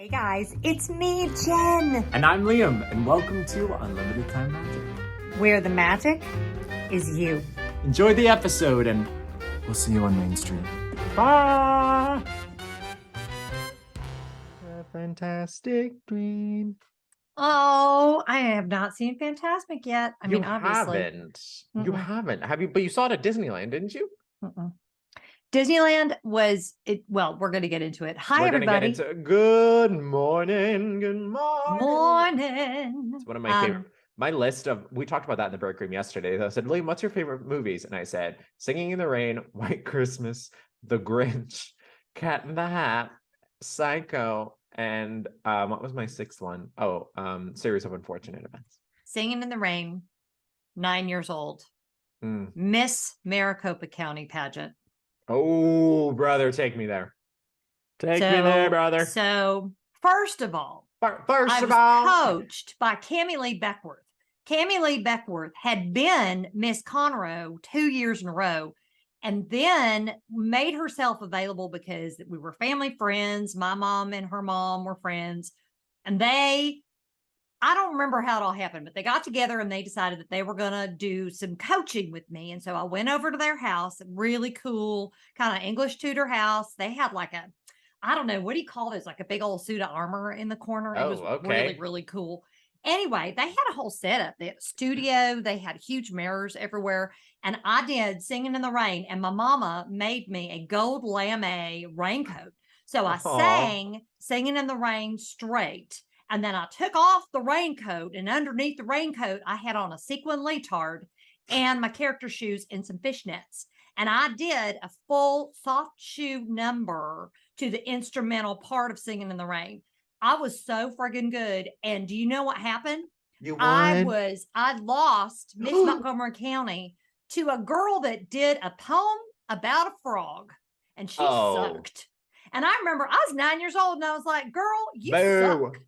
Hey guys, it's me, Jen, And I'm Liam, and welcome to Unlimited Time Magic. where the magic is you. Enjoy the episode, and we'll see you on Main Street. Bye! A fantastic dream. Oh, I have not seen Fantasmic yet. I mean, You obviously. haven't. You haven't. Have you? But you saw it at Disneyland, didn't you? Mm-mm. Disneyland was it. Well, we're going to get into it. Hi, We're everybody. gonna get into good morning. Good morning. Morning. It's one of my favorite. My list of, we talked about that in the break room yesterday. I said, Liam, what's your favorite movies? And I said, Singing in the Rain, White Christmas, The Grinch, Cat in the Hat, Psycho, and what was my sixth one? Oh, Series of Unfortunate Events. Singing in the Rain, 9 years old. Mm. Miss Maricopa County pageant. Oh, brother, take me there. Take me there, brother. So, first of all, First I of was all, coached by Cammie Lee Beckworth. Cammie Lee Beckworth had been Miss Conroe 2 years in a row and then made herself available because we were family friends. My mom and her mom were friends. And I don't remember how it all happened, but they got together and they decided that they were going to do some coaching with me. And so I went over to their house, really cool, kind of English tutor house. They had like I don't know, what do you call this? Like a big old suit of armor in the corner. It was really, really cool. Anyway, they had a whole setup. They had a studio. They had huge mirrors everywhere. And I did Singing in the Rain. And my mama made me a gold lame raincoat. So I sang Singing in the Rain straight. And then I took off the raincoat. And underneath the raincoat, I had on a sequin leotard and my character shoes and some fishnets. And I did a full soft shoe number to the instrumental part of Singing in the Rain. I was so friggin' good. And do you know what happened? you won. I lost Miss Montgomery County to a girl that did a poem about a frog. And she sucked. And I remember I was 9 years old and I was like, girl, you suck.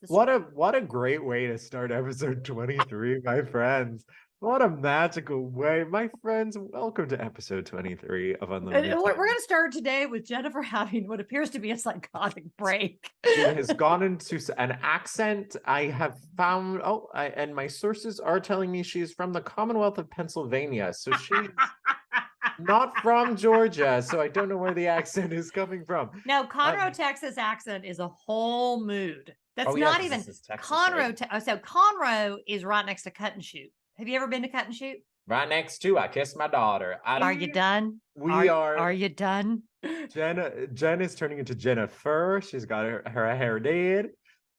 What a great way to start episode 23, my friends. What a magical way. My friends, welcome to episode 23 of Unlimited Time. We're going to start today with Jennifer having what appears to be a psychotic break. She has gone into an accent I have found. And my sources are telling me she's from the Commonwealth of Pennsylvania. So she's not from Georgia. So I don't know where the accent is coming from. No, Conroe, Texas accent is a whole mood. That's not even Texas, Conroe. Right? So Conroe is right next to Cut and Shoot. Have you ever been to Cut and Shoot? Right next to I Kissed My Daughter. Are you done? Are you done? Jen is turning into Jennifer. She's got her hair did,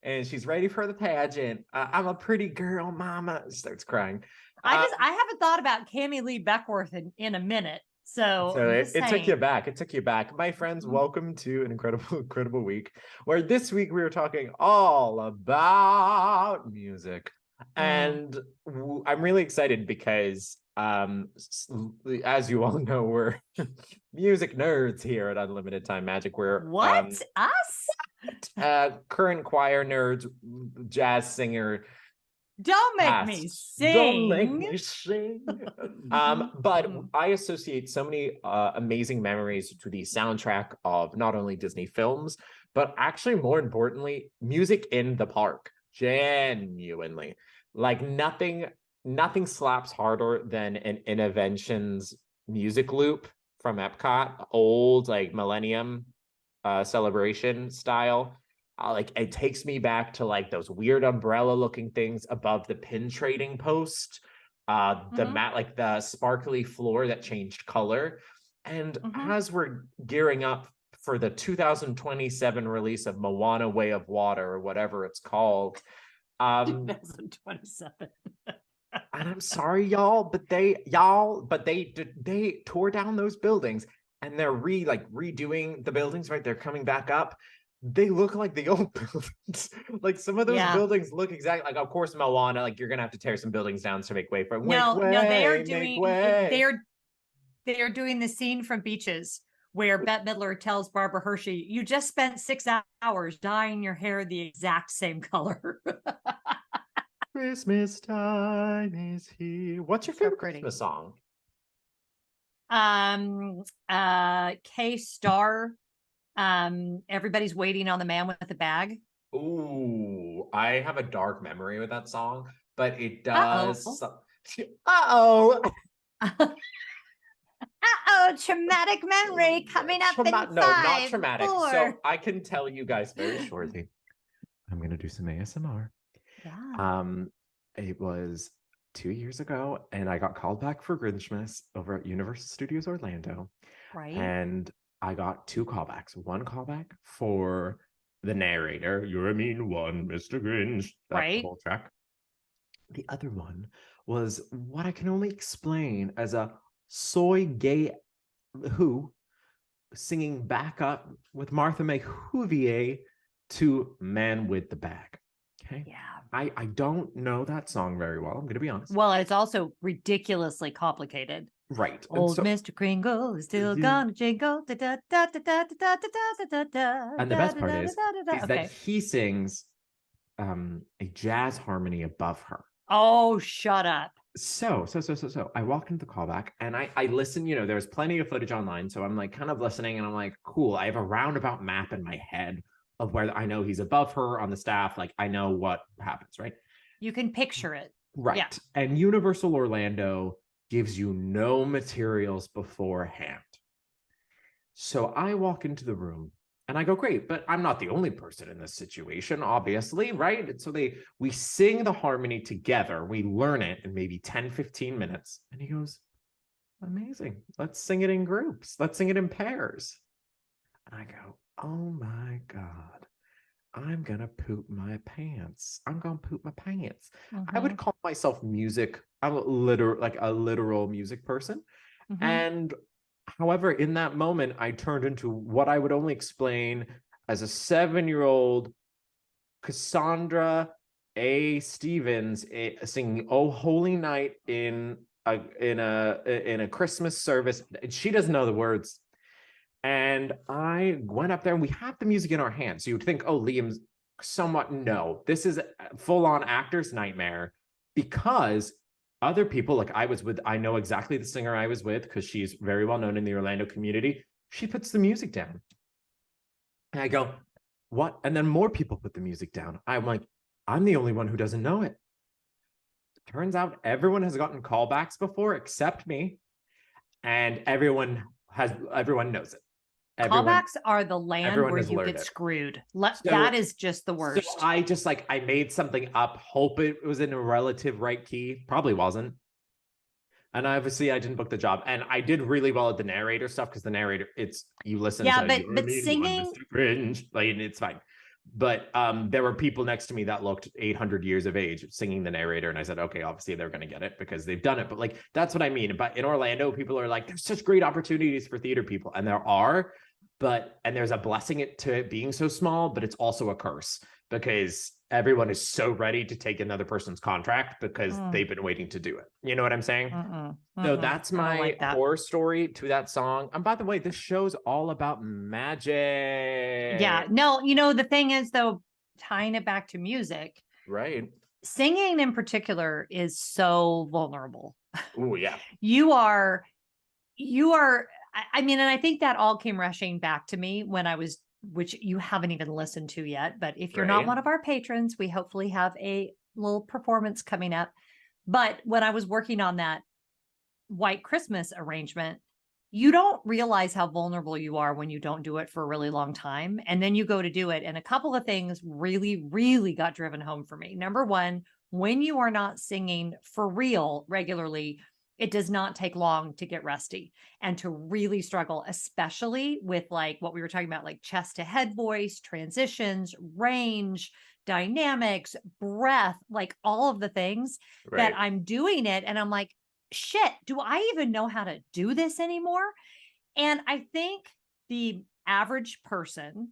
and she's ready for the pageant. I'm a pretty girl, mama. Starts crying. I haven't thought about Cammie Lee Beckworth in a minute. So it took you back. It took you back. My friends, welcome to an incredible week, where this week we were talking all about music. And I'm really excited because, as you all know, we're music nerds here at Unlimited Time Magic. We're us? Current choir nerds, jazz singer. Don't make me sing. Don't make me sing. But I associate so many amazing memories to the soundtrack of not only Disney films, but actually more importantly, music in the park. Genuinely, like nothing slaps harder than an Interventions music loop from Epcot, old like Millennium celebration style. Like it takes me back to like those weird umbrella looking things above the pin trading post, the mat, like the sparkly floor that changed color. And as we're gearing up for the 2027 release of Moana Way of Water or whatever it's called. 2027. And I'm sorry, y'all, but they tore down those buildings and they're redoing the buildings, right? They're coming back up. They look like the old buildings. Like some of those buildings look exactly like, of course, Moana, like you're gonna have to tear some buildings down to make way for it. No, they are doing they're doing the scene from Beaches where Bette Midler tells Barbara Hershey, you just spent 6 hours dyeing your hair the exact same color. Christmas time is here. What's your favorite Christmas song? K-Star Everybody's waiting on the man with the bag. Ooh, I have a dark memory with that song, but it Uh-oh. does. Uh-oh. Uh-oh, traumatic memory coming up in No, not 5, traumatic. 4. So I can tell you guys very shortly. I'm gonna do some ASMR. Yeah. It was 2 years ago, and I got called back for Grinchmas over at Universal Studios Orlando. Right. And I got 2 callbacks. One callback for the narrator, "You're a mean one, Mr. Grinch," that Right. whole track. The other one was what I can only explain as a soy gay who singing back up with Martha McHuvier to "Man with the Bag." Okay. Yeah. I don't know that song very well. I'm going to be honest. Well, it's also ridiculously complicated. Right. Old Mr. Kringle is still gonna jingle. Da, da, da, da, da, da, da, da, da, And the best part is okay. that he sings a jazz harmony above her. Oh, shut up. So I walk into the callback and I listen, there's plenty of footage online. So I'm like kind of listening and I'm like, cool. I have a roundabout map in my head of where I know he's above her on the staff. Like I know what happens, right? You can picture it. Right. Yeah. And Universal Orlando gives you no materials beforehand. So I walk into the room and I go, great, but I'm not the only person in this situation, obviously, right? And so we sing the harmony together. We learn it in maybe 10, 15 minutes. And he goes, amazing. Let's sing it in groups. Let's sing it in pairs. And I go, oh my God, I'm going to poop my pants. I'm going to poop my pants. I would call myself I'm a literal music person. And however, in that moment, I turned into what I would only explain as a 7-year-old Cassandra A. Stevens singing "Oh Holy Night" in a Christmas service. She doesn't know the words. And I went up there and we have the music in our hands. So you would think, oh, Liam's somewhat. No, this is a full-on actor's nightmare because other people, like I know exactly the singer I was with because she's very well known in the Orlando community. She puts the music down. And I go, what? And then more people put the music down. I'm like, I'm the only one who doesn't know it. Turns out everyone has gotten callbacks before except me. And everyone knows it. Callbacks are the land where you get screwed. That is just the worst. So I made something up, hope it was in a relative right key. Probably wasn't. And obviously I didn't book the job. And I did really well at the narrator stuff because the narrator, you listen to but singing, Mr. Cringe, like it's fine. But there were people next to me that looked 800 years of age singing the narrator. And I said, okay, obviously they're going to get it because they've done it. But like, that's what I mean. But in Orlando, people are like, there's such great opportunities for theater people. And there are, and there's a blessing to it being so small, but it's also a curse because everyone is so ready to take another person's contract because they've been waiting to do it. You know what I'm saying? So that's my horror story to that song. And by the way, this show's all about magic. Yeah. No, the thing is though, tying it back to music, right? Singing in particular is so vulnerable. Oh yeah. You are, and I think that all came rushing back to me when I was, which you haven't even listened to yet, but if you're not one of our patrons, we hopefully have a little performance coming up. But when I was working on that White Christmas arrangement, you don't realize how vulnerable you are when you don't do it for a really long time. And then you go to do it. And a couple of things really, really got driven home for me. Number one, when you are not singing for real regularly, it does not take long to get rusty and to really struggle, especially with like what we were talking about, like chest to head voice, transitions, range, dynamics, breath, like all of the things that I'm doing it. And I'm like, shit, do I even know how to do this anymore? And I think the average person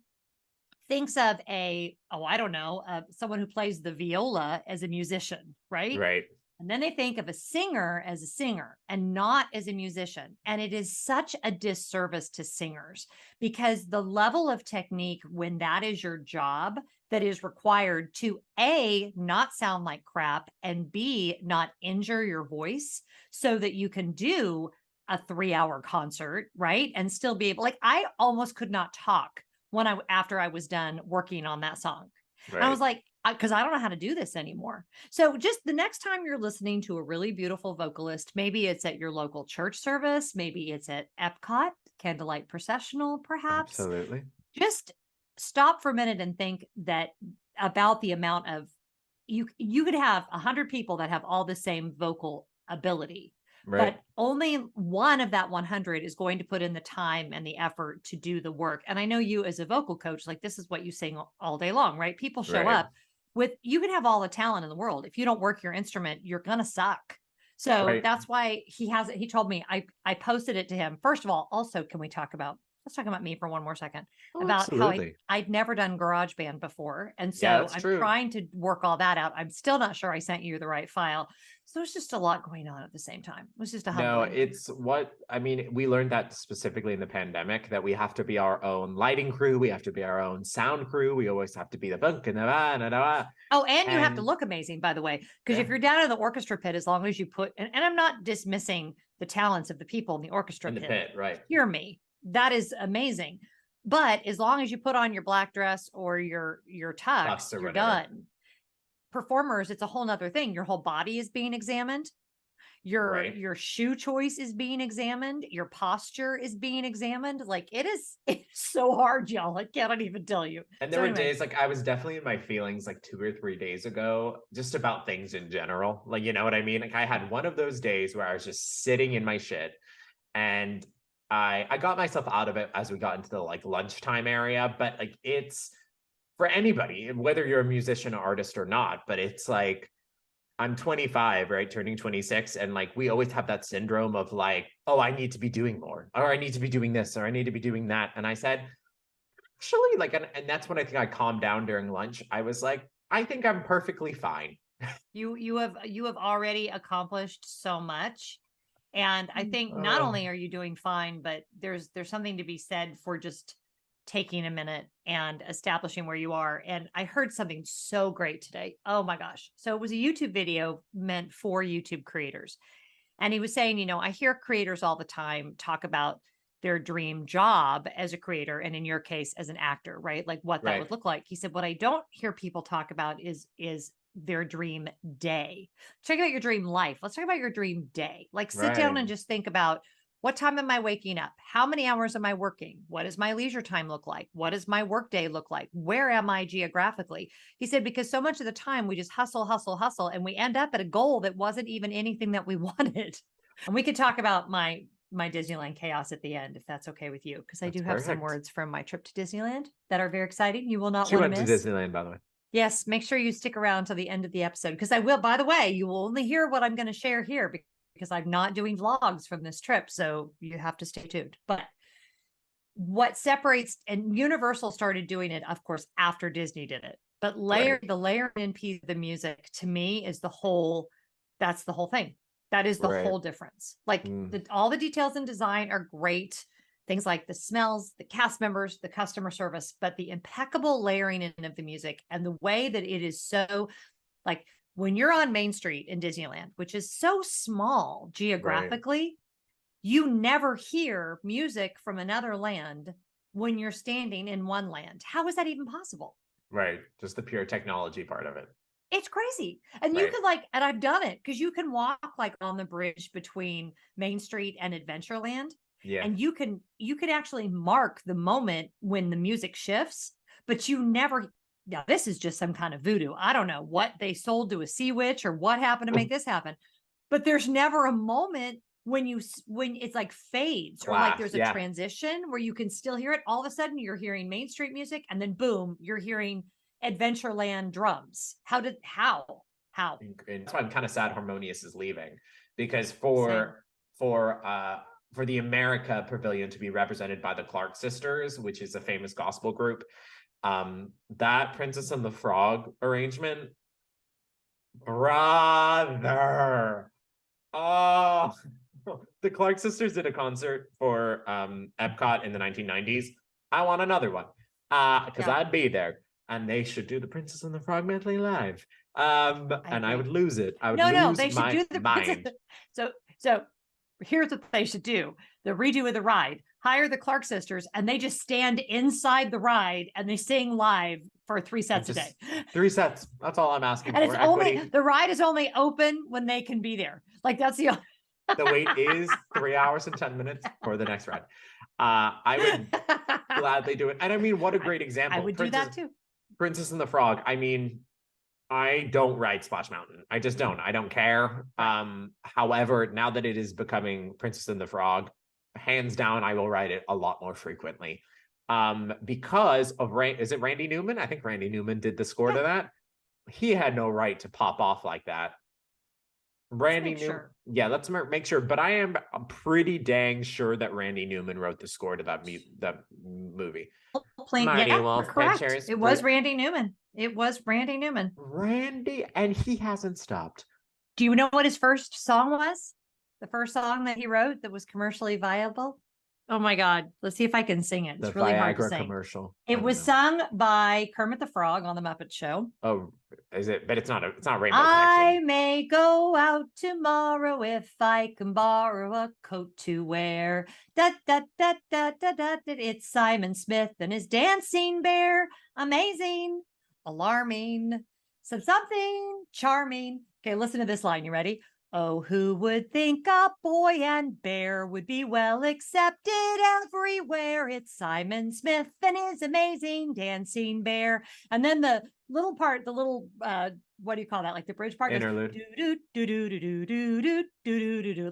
thinks of someone who plays the viola as a musician, right? Right. And then they think of a singer as a singer and not as a musician. And it is such a disservice to singers because the level of technique when that is your job that is required to A, not sound like crap, and B, not injure your voice so that you can do a 3-hour concert, right? And still be able, like, I almost could not talk after I was done working on that song. And I Right. was like, because I don't know how to do this anymore. So just the next time you're listening to a really beautiful vocalist, maybe it's at your local church service, maybe it's at Epcot, Candlelight Processional, perhaps. Absolutely. Just stop for a minute and think that about the amount of you could have 100 people that have all the same vocal ability, Right. but only one of that 100 is going to put in the time and the effort to do the work. And I know you as a vocal coach, like this is what you sing all day long, right? People show Right. up with, you can have all the talent in the world. If you don't work your instrument, you're going to suck. So Right. that's why he told me, I posted it to him. First of all, also, let's talk about me for one more second, Oh, about how absolutely. I'd never done GarageBand before. And Yeah, so that's I'm true. trying to work all that out. I'm still not sure I sent you the right file. So it's just a lot going on at the same time. It was just a No, humbling. it's what I mean. We learned that specifically in the pandemic that we have to be our own lighting crew. We have to be our own sound crew. We always have to be the bunk and Oh, and you have to and look amazing, by the way, because yeah, if you're down in the orchestra pit, as long as you put, and I'm not dismissing the talents of the people in the orchestra in the pit. pit, right? Hear me. That is amazing. But as long as you put on your black dress or your tux, Or you're whatever. done. Performers, it's a whole nother thing. Your whole body is being examined. Right. Your shoe choice is being examined. Your posture is being examined. Like it's so hard, y'all. I can't even tell you. And there were days like I was definitely in my feelings like 2 or 3 days ago, just about things in general. Like, you know what I mean? Like I had one of those days where I was just sitting in my shit, and I got myself out of it as we got into the like lunchtime area. But like it's for anybody, whether you're a musician or artist or not, but it's like I'm 25, right? Turning 26. And like, we always have that syndrome of like, oh, I need to be doing more, or I need to be doing this, or I need to be doing that. And I said, actually, like, and that's when I think I calmed down during lunch. I was like, I think I'm perfectly fine. You have already accomplished so much. And I think not only are you doing fine, but there's something to be said for just taking a minute and establishing where you are. And I heard something so great today. Oh my gosh. So it was a YouTube video meant for YouTube creators. And he was saying, I hear creators all the time talk about their dream job as a creator. And in your case, as an actor, right? Like what that would look like. He said, what I don't hear people talk about is their dream day. Talk about your dream life. Let's talk about your dream day. Like sit down and just think about, what time am I waking up? How many hours am I working? What does my leisure time look like? What does my work day look like? Where am I geographically? He said, because so much of the time we just hustle, hustle, hustle, and we end up at a goal that wasn't even anything that we wanted. And we could talk about my Disneyland chaos at the end, if that's okay with you, because I do have some words from my trip to Disneyland that are very exciting. You will not want to miss. She went to Disneyland, by the way. Yes, make sure you stick around till the end of the episode, because I will, by the way, you will only hear what I'm going to share here because I'm not doing vlogs from this trip. So you have to stay tuned. But what separates, and Universal started doing it, of course, after Disney did it, but the layering in piece of the music to me is that's the whole thing. That is the whole difference. Like all the details in design are great. Things like the smells, the cast members, the customer service, but the impeccable layering in of the music and the way that it is so like when you're on Main Street in Disneyland, which is so small geographically, you never hear music from another land when you're standing in one land. How is that even possible? Right. Just the pure technology part of it. It's crazy. And you could and I've done it because you can walk like on the bridge between Main Street and Adventureland. Yeah. And you can actually mark the moment when the music shifts, but you never, now this is just some kind of voodoo. I don't know what they sold to a sea witch or what happened to make this happen, but there's never a moment when it's like fades or like there's a transition where you can still hear it. All of a sudden you're hearing Main Street music and then boom, you're hearing Adventureland drums. How? And that's why I'm kind of sad Harmonious is leaving, because for the America Pavilion to be represented by the Clark Sisters, which is a famous gospel group, that Princess and the Frog arrangement, brother, oh, the Clark Sisters did a concert for Epcot in the 1990s. I want another one because I'd be there. And they should do the Princess and the Frog medley live. I would lose it. I would lose they should do the mind. So here's what they should do. The redo of the ride. hire the Clark sisters and they just stand inside the ride and they sing live for 3 sets a day. 3 sets. That's all I'm asking And for. it's only, the ride is only open when they can be there. Like that's the wait is 3 hours and 10 minutes for the next ride. I would gladly do it. And I mean, what a great example. I would do that too. Princess and the Frog. I mean, I don't ride Splash Mountain. I just don't. I don't care. However, now that it is becoming Princess and the Frog, hands down, I will ride it a lot more frequently. Because of is it Randy Newman? I think Randy Newman did the score to that. He had no right to pop off like that. Randy Newman. Yeah, let's make sure. But I am pretty dang sure that Randy Newman wrote the score to that movie. Correct. It was Randy Newman. It was Randy Newman. And he hasn't stopped. Do you know what his first song was? The first song that he wrote that was commercially viable? Oh my God. Let's see if I can sing it. It's really hard to sing. Commercial. It was sung by Kermit the Frog on the Muppet Show. Oh, is it? But it's not Rainbow Connection. I may go out tomorrow if I can borrow a coat to wear. Da, da, da, da, da, da, da. It's Simon Smith and his dancing bear. Amazing, alarming, something charming. Okay, listen to this line. You ready? Oh, who would think a boy and bear would be well accepted everywhere? It's Simon Smith and his amazing dancing bear. And then the little part, the little, what do you call that? Like the bridge part? Interlude.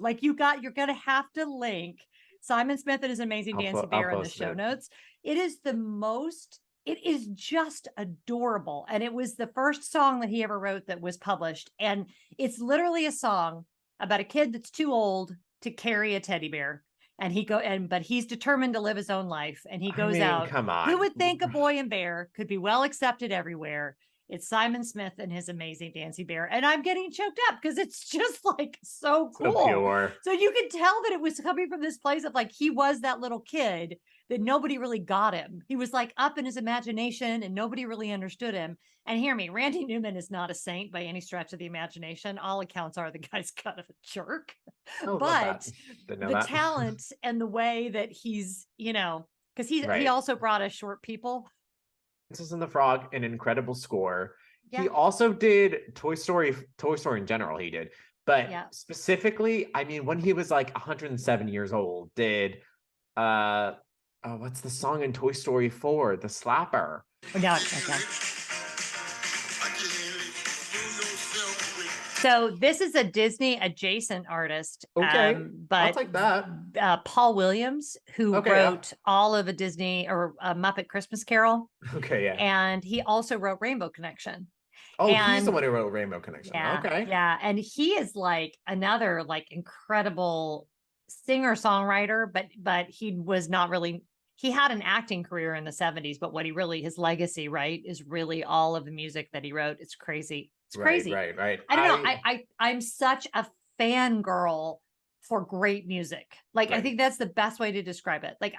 Like you're going to have to link Simon Smith and his amazing dancing bear in the show notes. It is just adorable. And it was the first song that he ever wrote that was published. And it's literally a song about a kid that's too old to carry a teddy bear. And but he's determined to live his own life. And he goes out. Come on. Who would think a boy and bear could be well accepted everywhere? It's Simon Smith and his amazing dancing bear. And I'm getting choked up because it's just like so cool. So pure. So you can tell that it was coming from this place of like, he was that little kid that nobody really got him. He was like up in his imagination and nobody really understood him. And hear me, Randy Newman is not a saint by any stretch of the imagination. All accounts are the guy's kind of a jerk. But the talent and the way that he's, because he also brought us Short People. Princess and the Frog, an incredible score. Yeah. He also did Toy Story in general, he did. But specifically, I mean, when he was like 107 years old, did what's the song in Toy Story 4? The Slapper. No, okay. So this is a Disney adjacent artist. Okay, but I'll take that. Paul Williams, who wrote all of a Disney or a Muppet Christmas Carol. Okay, yeah. And he also wrote Rainbow Connection. Oh, he's the one who wrote Rainbow Connection. Yeah, okay. Yeah, and he is like another like incredible singer-songwriter, but he was not really. He had an acting career in the 70s, but his legacy, right, is really all of the music that he wrote. It's crazy. It's crazy. Right. I don't know. I'm such a fangirl for great music. Like, I think that's the best way to describe it. Like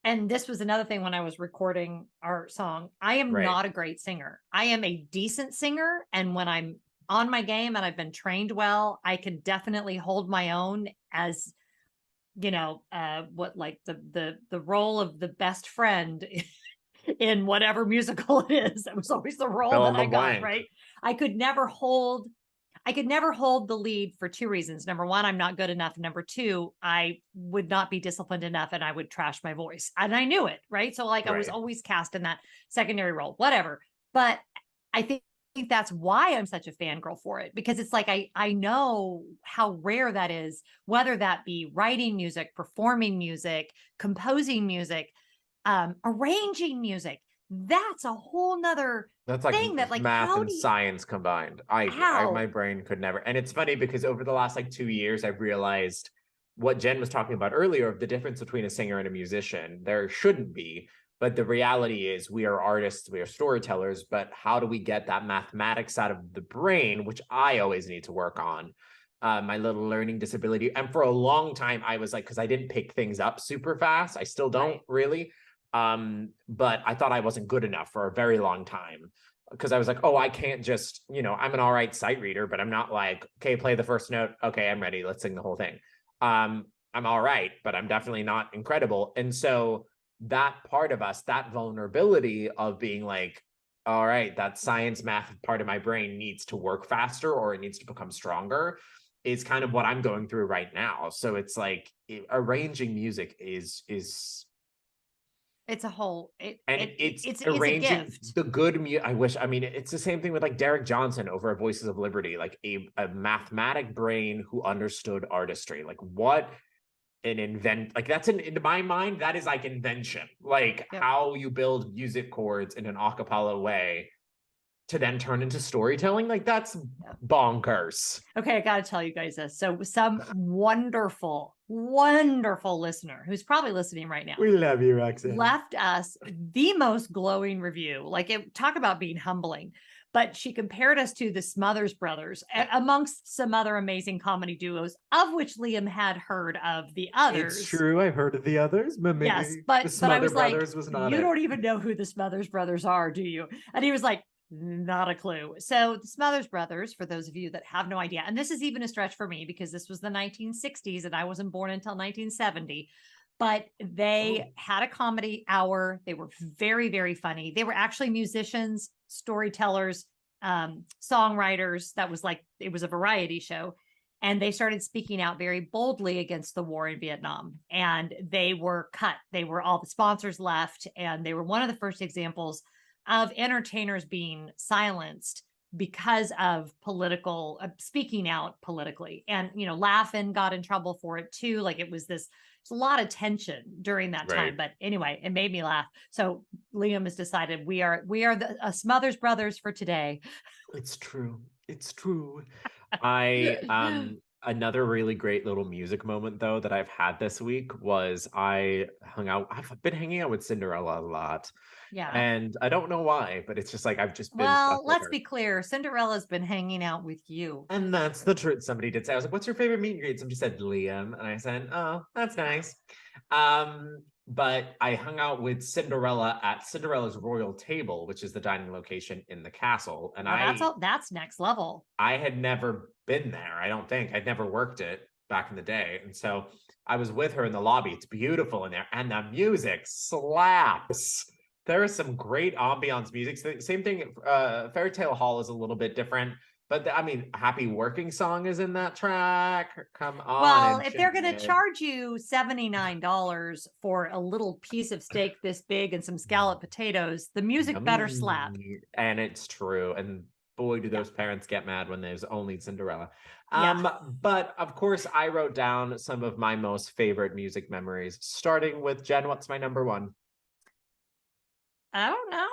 and this was another thing when I was recording our song, I am not a great singer. I am a decent singer. And when I'm on my game and I've been trained well, I can definitely hold my own as, what like the role of the best friend in whatever musical it is. That was always the role that I got, right? I could never hold the lead for 2 reasons. Number one, I'm not good enough. Number two, I would not be disciplined enough and I would trash my voice. And I knew it, right? So like I was always cast in that secondary role, whatever. But I think that's why I'm such a fangirl for it, because it's like I know how rare that is, whether that be writing music, performing music, composing music, arranging music. That's a whole nother thing that like math and science combined. My brain could never. And it's funny because over the last like 2 years, I've realized what Jen was talking about earlier of the difference between a singer and a musician. There shouldn't be, but the reality is we are artists, we are storytellers, but how do we get that mathematics out of the brain, which I always need to work on. My little learning disability. And for a long time, I was like, because I didn't pick things up super fast. I still don't really. But I thought I wasn't good enough for a very long time because I was like, oh, I can't just, I'm an all right sight reader, but I'm not like, okay, play the first note. Okay, I'm ready. Let's sing the whole thing. I'm all right, but I'm definitely not incredible. And so that part of us, that vulnerability of being like, all right, that science math part of my brain needs to work faster or it needs to become stronger, is kind of what I'm going through right now. So it's like arranging music is It's a whole it's a arranging gift. the good I mean, it's the same thing with like Derek Johnson over at Voices of Liberty, like a mathematic brain who understood artistry. Like what like that's in my mind, that is like invention, like Yep. how you build music chords in an a cappella way to then turn into storytelling. Like that's bonkers. Okay, I got to tell you guys this. So some wonderful listener who's probably listening right now. We love you, Roxanne. Left us the most glowing review. Like talk about being humbling. But she compared us to the Smothers Brothers, amongst some other amazing comedy duos, of which Liam had heard of the others. It's true, I've heard of the others, but maybe yes, but the Smother I was Brothers like, was not you it. don't even know who the Smothers Brothers are, do you? And he was like, not a clue. So the Smothers Brothers, for those of you that have no idea, and this is even a stretch for me because this was the 1960s and I wasn't born until 1970. But they had a comedy hour. They were very, very funny. They were actually musicians, storytellers, songwriters. That was like, it was a variety show. And they started speaking out very boldly against the war in Vietnam. And they were cut. All the sponsors left. And they were one of the first examples of entertainers being silenced because of political speaking out politically. And, Laugh-In got in trouble for it too. Like it was this, a lot of tension during that time. But anyway, it made me laugh. So Liam has decided we are the Smothers Brothers for today. It's true. Another really great little music moment though that I've had this week was I've been hanging out with Cinderella a lot. Yeah. And I don't know why, but it's just like I've just been. Well, let's be clear. Cinderella's been hanging out with you. And that's the truth. Somebody did say, I was like, what's your favorite meet and greet? Somebody said Liam. And I said, oh, that's nice. But I hung out with Cinderella at Cinderella's Royal Table, which is the dining location in the castle. And that's next level. I had never been there. I don't think I'd never worked it back in the day. And so I was with her in the lobby. It's beautiful in there. And the music slaps. There is some great ambiance music. Same thing. Fairy Tale Hall is a little bit different. But Happy Working Song is in that track. Come on. Well, if they're going to charge you $79 for a little piece of steak this big and some scalloped potatoes, the music better slap. And it's true. And boy, do those parents get mad when there's only Cinderella. But of course, I wrote down some of my most favorite music memories, starting with Jen. What's my number one? I don't know.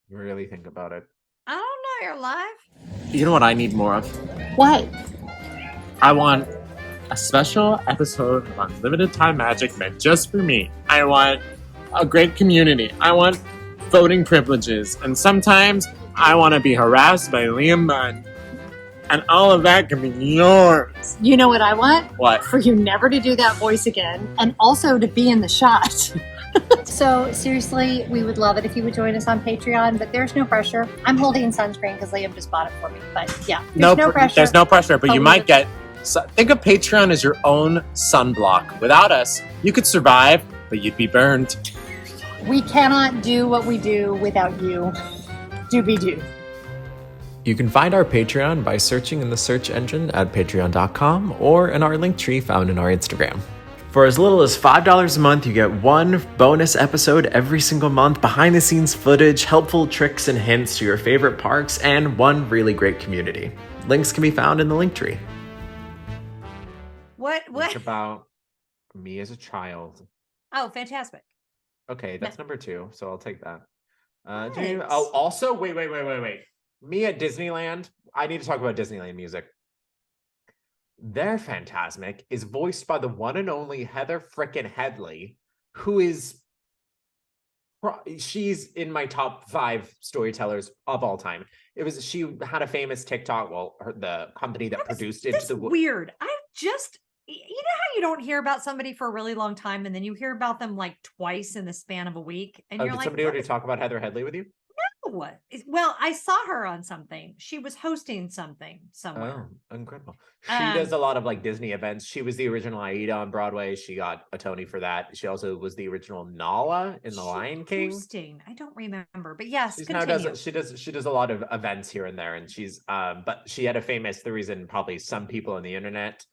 Really think about it. I don't know. You're live. You know what I need more of? What? I want a special episode of Unlimited Time Magic meant just for me. I want a great community. I want voting privileges. And sometimes I want to be harassed by Liam Munn. And all of that can be yours. You know what I want? What? For you never to do that voice again. And also to be in the shot. So seriously, we would love it if you would join us on Patreon, but there's no pressure. I'm holding sunscreen because Liam just bought it for me. But yeah, there's no pressure. There's no pressure, but you might get... think of Patreon as your own sunblock. Without us, you could survive, but you'd be burned. We cannot do what we do without you. Do. You can find our Patreon by searching in the search engine at patreon.com or in our link tree found in our Instagram. For as little as $5 a month, you get one bonus episode every single month, behind-the-scenes footage, helpful tricks and hints to your favorite parks, and one really great community. Links can be found in the link tree. What? Think about me as a child. Oh, fantastic. Okay, that's number 2, so I'll take that. Nice. Also, wait. Me at Disneyland, I need to talk about Disneyland music. Their Fantasmic is voiced by the one and only Heather frickin' Headley, who is... she's in my top 5 storytellers of all time. She had a famous TikTok, the company that produced it. That's weird. You know how you don't hear about somebody for a really long time and then you hear about them like twice in the span of a week? And you're did like, somebody already talk about Heather Headley with you? Well, I saw her on something. She was hosting something somewhere. Oh, incredible. She does a lot of like Disney events. She was the original Aida on Broadway. She got a Tony for that. She also was the original Nala in The Lion King. Hosting. I don't remember, but yes, She's continue. now she does a lot of events here and there, and she's but she had the reason probably some people on the internet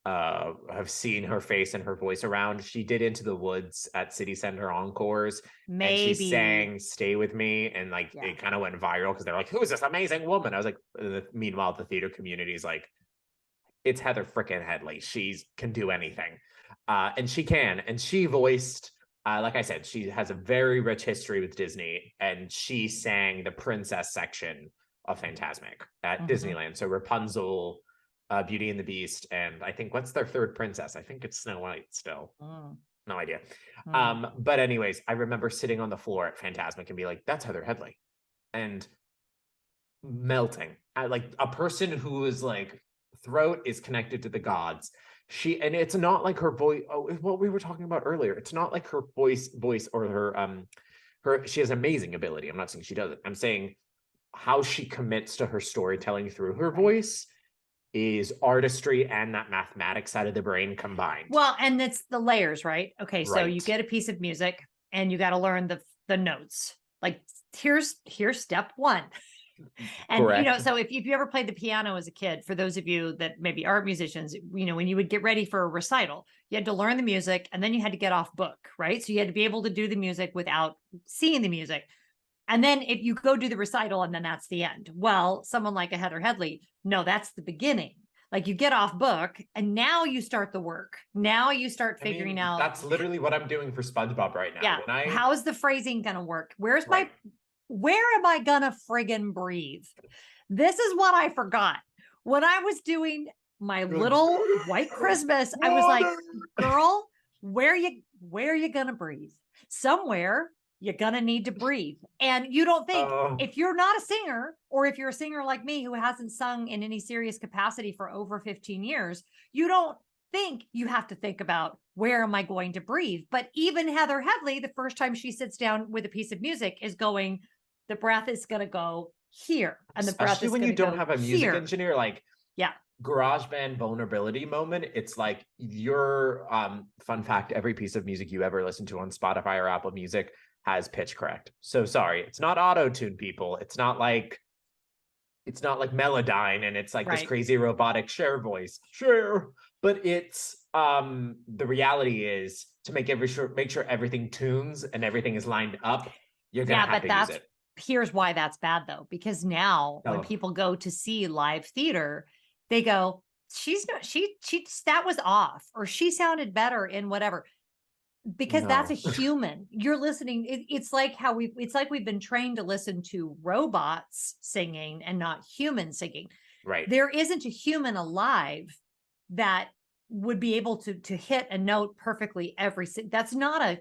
have seen her face and her voice around. She did Into the Woods at City Center Encores. Maybe. And she sang Stay With Me, and like it kind of went viral because they're like, who is this amazing woman? I was like, meanwhile, the theater community is like, it's Heather frickin' Headley. She can do anything. And she can. And she voiced, like I said, she has a very rich history with Disney, and she sang the princess section of Fantasmic at Disneyland. So Rapunzel, Beauty and the Beast, and I think what's their third princess? I think it's Snow White still. No idea. But anyways, I remember sitting on the floor at Fantasmic and be like, that's Heather Headley. And melting. Like a person who is like throat is connected to the gods. And it's not like her voice, what we were talking about earlier. It's not like her voice or her she has amazing ability. I'm not saying she doesn't. I'm saying how she commits to her storytelling through her voice is artistry and that mathematics side of the brain combined. Well, and it's the layers, right? Okay, so you Right. get a piece of music and you got to learn the notes. Like here's step one. And you know, Correct. so if you ever played the piano as a kid, for those of you that maybe aren't musicians, you know, when you would get ready for a recital, you had to learn the music and then you had to get off book, right? So you had to be able to do the music without seeing the music. And then if you go do the recital and then that's the end. Well, someone like a Heather Headley, no, that's the beginning. Like you get off book and now you start the work. Now you start figuring out. That's literally what I'm doing for SpongeBob right now. Yeah. How is the phrasing going to work? Where am I going to friggin' breathe? This is what I forgot. When I was doing my little White Christmas, I was like, girl, where you going to breathe? Somewhere you're going to need to breathe. And you don't think, if you're not a singer, or if you're a singer like me who hasn't sung in any serious capacity for over 15 years, you don't think you have to think about where am I going to breathe? But even Heather Headley, the first time she sits down with a piece of music is going, the breath is going to go here. And the breath is when you don't have a music here. engineer, like GarageBand vulnerability moment. It's like your fun fact, every piece of music you ever listen to on Spotify or Apple Music has pitch correct. So sorry, it's not auto-tune, people. It's not like Melodyne and it's like this crazy robotic Cher voice. Sure. But it's the reality is to make sure everything tunes and everything is lined up, you're gonna have to use it. Here's why that's bad though, because now when people go to see live theater, they go, that was off, or she sounded better in whatever. Because that's a human. You're listening. It's like we've been trained to listen to robots singing and not human singing. Right. There isn't a human alive that would be able to hit a note perfectly that's not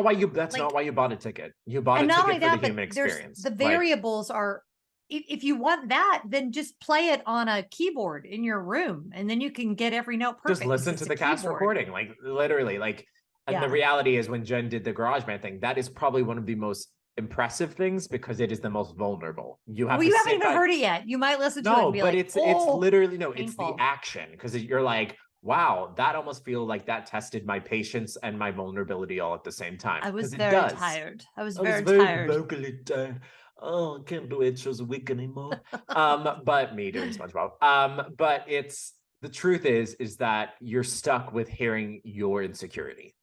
why you bought a ticket. You bought a ticket for the human experience. The variables are, if you want that, then just play it on a keyboard in your room and then you can get every note perfect. Just listen to the cast recording, like literally, like. And the reality is when Jen did the GarageBand thing, that is probably one of the most impressive things because it is the most vulnerable. You haven't even heard it yet. You might listen to it and be like, it's literally, it's the action. Because you're like, wow, that almost feels like that tested my patience and my vulnerability all at the same time. I was very tired. I was very tired. Vocally tired. Oh, I can't do it. Shows a week anymore. But me doing SpongeBob. But it's, the truth is that you're stuck with hearing your insecurity.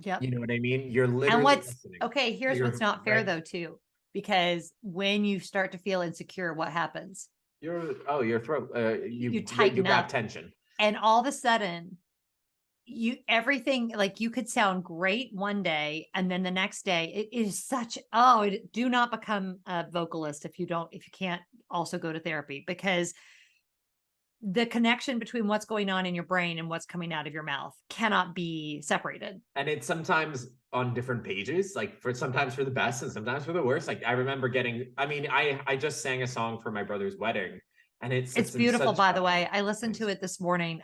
Yep. You know what I mean? You're literally here's what's not fair though too, because when you start to feel insecure, what happens? Your throat, you tighten grab up tension. And all of a sudden everything, like you could sound great one day and then the next day it is do not become a vocalist if you can't also go to therapy, because the connection between what's going on in your brain and what's coming out of your mouth cannot be separated. And it's sometimes on different pages, like sometimes for the best and sometimes for the worst. Like I remember I just sang a song for my brother's wedding, and it's beautiful, by the way. I listened to it this morning.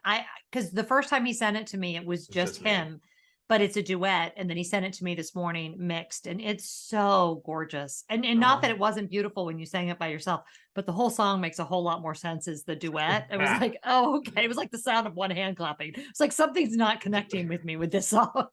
Because the first time he sent it to me, it was just him. but it's a duet. And then he sent it to me this morning mixed, and it's so gorgeous. And not that it wasn't beautiful when you sang it by yourself, but the whole song makes a whole lot more sense as the duet. It was like, oh, okay. It was like the sound of one hand clapping. It's like something's not connecting with me with this song.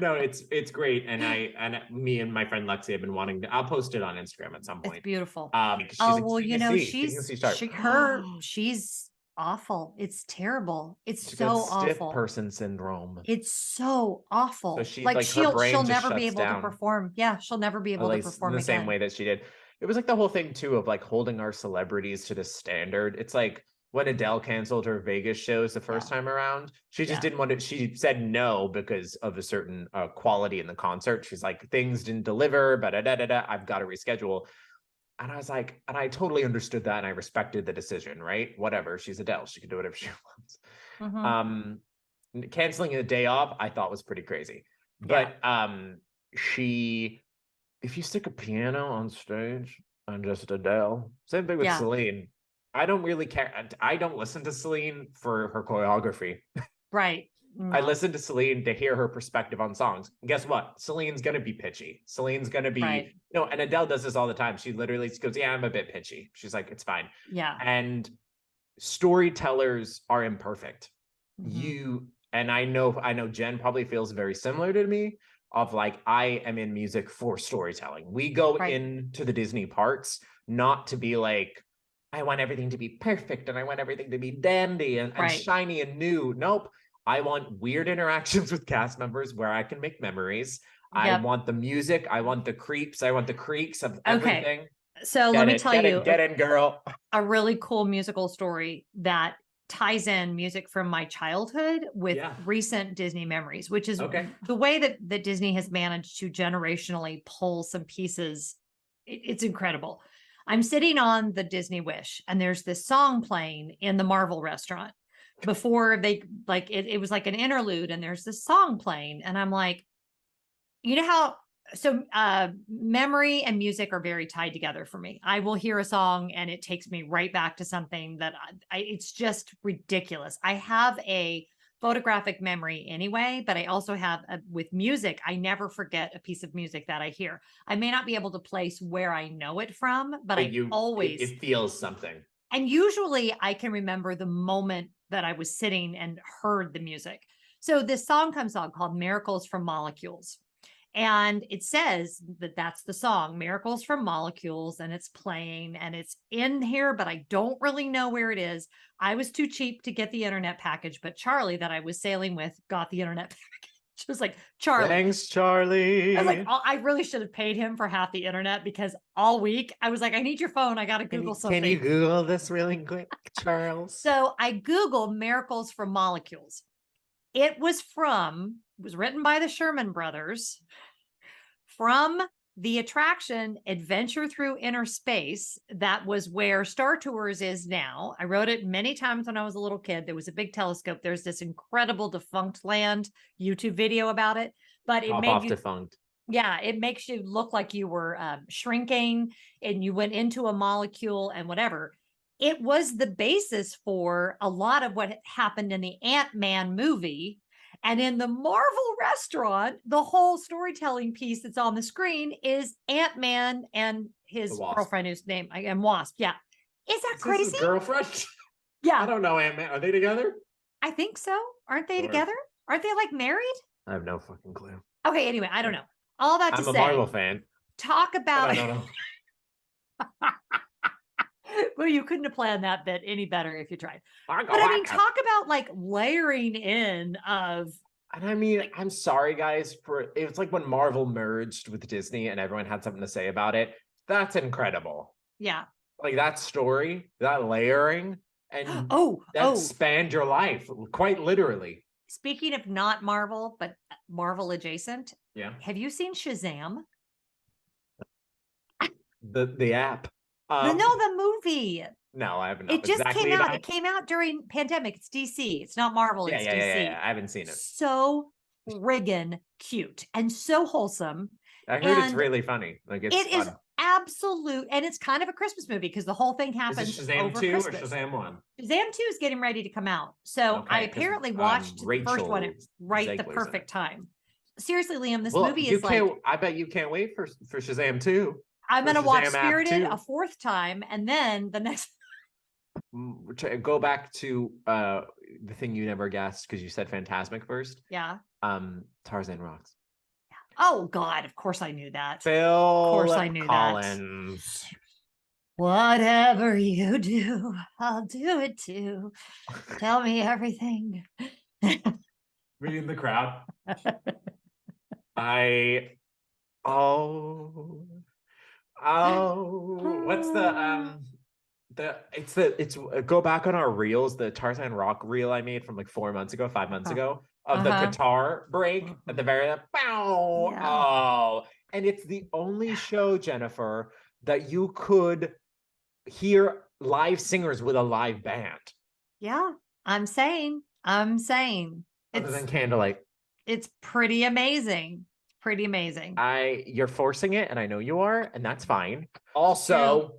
No, it's great. And me and my friend Lexi have been wanting to, I'll post it on Instagram at some point. It's beautiful. She's Oh, like, well, speaking you of know, C, she's awful. It's terrible. It's she's so got stiff awful. person syndrome. It's so awful. So she's like her she'll brain just never be shuts able down. to perform. Yeah, she'll never be able At to least perform in the again. same way that she did. It was like the whole thing too of like holding our celebrities to the standard. It's like when Adele canceled her Vegas shows the first time around, she just didn't want to. She said no because of a certain quality in the concert. She's like, things didn't deliver, but I've got to reschedule. And I was like, and I totally understood that, and I respected the decision. Right? Whatever. She's Adele. She can do whatever she wants. Mm-hmm. Canceling a day off, I thought was pretty crazy. But if you stick a piano on stage and just Adele, same thing with Celine. I don't really care. I don't listen to Celine for her choreography. Right. No. I listen to Celine to hear her perspective on songs. And guess what? Celine's going to be pitchy. Celine's going to be, and Adele does this all the time. She literally goes, yeah, I'm a bit pitchy. She's like, it's fine. Yeah. And storytellers are imperfect. Mm-hmm. And I know Jen probably feels very similar to me of like, I am in music for storytelling. We go into the Disney parks not to be like, I want everything to be perfect and I want everything to be dandy and shiny and new. Nope. I want weird interactions with cast members where I can make memories. Yep. I want the music. I want the creeps. I want the creaks of everything. So let me tell you. Get in, girl. A really cool musical story that ties in music from my childhood with recent Disney memories, which is the way that Disney has managed to generationally pull some pieces. It's incredible. I'm sitting on the Disney Wish and there's this song playing in the Marvel restaurant before they it was like an interlude and there's this song playing. And I'm like, you know how, so memory and music are very tied together for me. I will hear a song and it takes me right back to something that it's just ridiculous. I have a photographic memory anyway, but I also have with music, I never forget a piece of music that I hear. I may not be able to place where I know it from, but it feels something. And usually I can remember the moment that I was sitting and heard the music. So this song comes on called Miracles from Molecules. And it says that that's the song, Miracles from Molecules, and it's playing and it's in here, but I don't really know where it is. I was too cheap to get the internet package, but Charlie that I was sailing with got the internet package. She was like, Charlie. Thanks, Charlie. I was like, I really should have paid him for half the internet because all week I was like, I need your phone. I got to Google something. Can you Google this really quick, Charles? So I Googled Miracles from Molecules. It was written by the Sherman Brothers from the attraction Adventure Through Inner Space. That was where Star Tours is now. I rode it many times when I was a little kid. There was a big telescope. There's this incredible Defunct Land YouTube video about it, but it made you defunct. Yeah, it makes you look like you were shrinking and you went into a molecule and whatever. It was the basis for a lot of what happened in the Ant-Man movie. And in the Marvel restaurant, the whole storytelling piece that's on the screen is Ant-Man and his girlfriend, whose name and Wasp. Yeah. Is that crazy? His girlfriend? Yeah. I don't know, Ant-Man. Are they together? I think so. Aren't they together? Aren't they like married? I have no fucking clue. Okay, anyway, I don't know. All that to say. I'm a Marvel fan. Talk about. I don't know. Well, you couldn't have planned that bit any better if you tried. But I mean, talk about like layering in of. And I mean, I'm sorry, guys, it's like when Marvel merged with Disney and everyone had something to say about it. That's incredible. Yeah. Like that story, that layering, and that spanned your life, quite literally. Speaking of not Marvel, but Marvel adjacent. Yeah. Have you seen Shazam? The app. No, the movie. No, I haven't. It just came out. It came out during pandemic. It's DC. It's not Marvel. It's DC. Yeah. I haven't seen it. So friggin' cute and so wholesome. I heard it's really funny. Like it's fun. Is absolute, and it's kind of a Christmas movie because the whole thing Is happens it Shazam over 2 Christmas. or Shazam 1? Shazam 2 is getting ready to come out. So Okay, I 'cause, apparently watched the first one at Rachel the Zegler's in perfect it. time. Seriously, Liam, this Well, movie you is like, can't. I bet you can't wait for Shazam 2. I'm for going to watch Shazam Act Spirited 2. a fourth time, and then the next. Go back to the thing you never guessed because you said Phantasmic first. Yeah. Tarzan Rocks. Oh God, of course I knew that. Phil Of course I knew that. Collins. Whatever you do, I'll do it too. Tell me everything. Reading the crowd. What's it's go back on our reels, the Tarzan Rock reel I made from like 5 months ago of the guitar break at the very end. Bow. Yeah. Oh, and it's the only show, Jennifer, that you could hear live singers with a live band. Yeah, I'm saying. Other than Candlelight. It's pretty amazing. Pretty amazing. You're forcing it, and I know you are, and that's fine. Also,